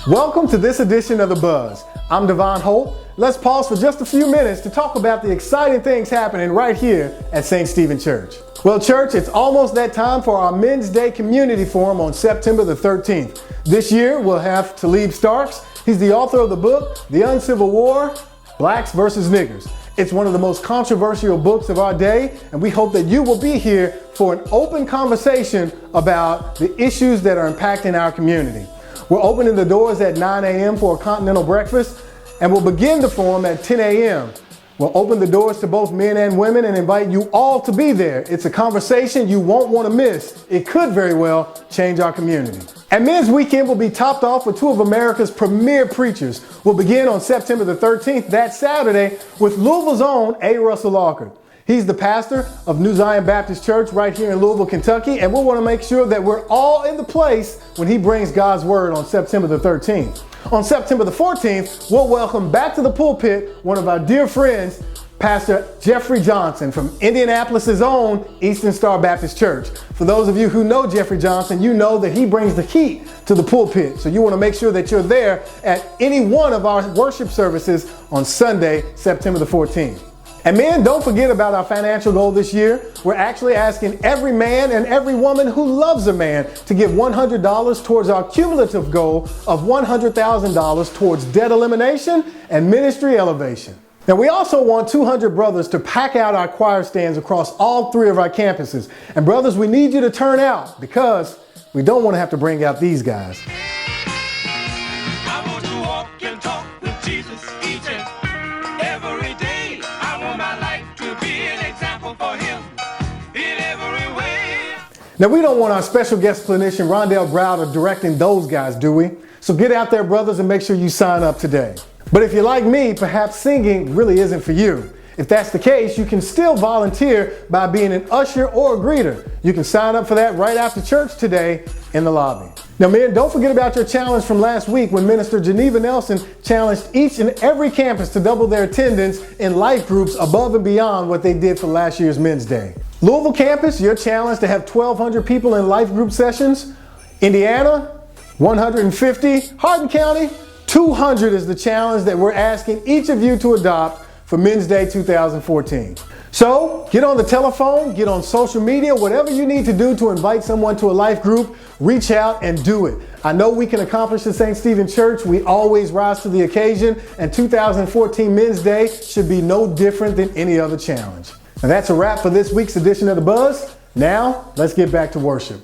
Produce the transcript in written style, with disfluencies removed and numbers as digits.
Welcome to this edition of The Buzz. I'm Devon Holt. Let's pause for just a few minutes to talk about the exciting things happening right here at St. Stephen Church. Well, church, it's almost that time for our Men's Day Community Forum on September the 13th. This year, we'll have Talib Starks. He's the author of the book, The Uncivil War, Blacks versus Niggers. It's one of the most controversial books of our day, and we hope that you will be here for an open conversation about the issues that are impacting our community. We're opening the doors at 9 a.m. for a continental breakfast, and we'll begin the forum at 10 a.m. We'll open the doors to both men and women and invite you all to be there. It's a conversation you won't want to miss. It could very well change our community. And Men's Weekend will be topped off with two of America's premier preachers. We'll begin on September the 13th, that Saturday, with Louisville's own A. Russell Larker. He's the pastor of New Zion Baptist Church right here in Louisville, Kentucky, and we'll want to make sure that we're all in the place when he brings God's word on September the 13th. On September the 14th, we'll welcome back to the pulpit one of our dear friends, Pastor Jeffrey Johnson from Indianapolis's own Eastern Star Baptist Church. For those of you who know Jeffrey Johnson, you know that he brings the heat to the pulpit. So you want to make sure that you're there at any one of our worship services on Sunday, September the 14th. And men, don't forget about our financial goal this year. We're actually asking every man and every woman who loves a man to give $100 towards our cumulative goal of $100,000 towards debt elimination and ministry elevation. Now, we also want 200 brothers to pack out our choir stands across all three of our campuses. And brothers, we need you to turn out because we don't want to have to bring out these guys. I want to walk and talk with Jesus each and every day. I want my life to be an example for him in every way. Now, we don't want our special guest clinician, Rondell Browder, directing those guys, do we? So get out there, brothers, and make sure you sign up today. But if you're like me, perhaps singing really isn't for you. If that's the case, you can still volunteer by being an usher or a greeter. You can sign up for that right after church today in the lobby. Now, men, don't forget about your challenge from last week when Minister Geneva Nelson challenged each and every campus to double their attendance in life groups above and beyond what they did for last year's Men's Day. Louisville campus, your challenge to have 1,200 people in life group sessions. Indiana, 150. Hardin County, 200 is the challenge that we're asking each of you to adopt for Men's Day 2014. So get on the telephone, get on social media, whatever you need to do to invite someone to a life group, reach out and do it. I know we can accomplish at St. Stephen Church. We always rise to the occasion, and 2014 Men's Day should be no different than any other challenge. Now that's a wrap for this week's edition of The Buzz. Now let's get back to worship.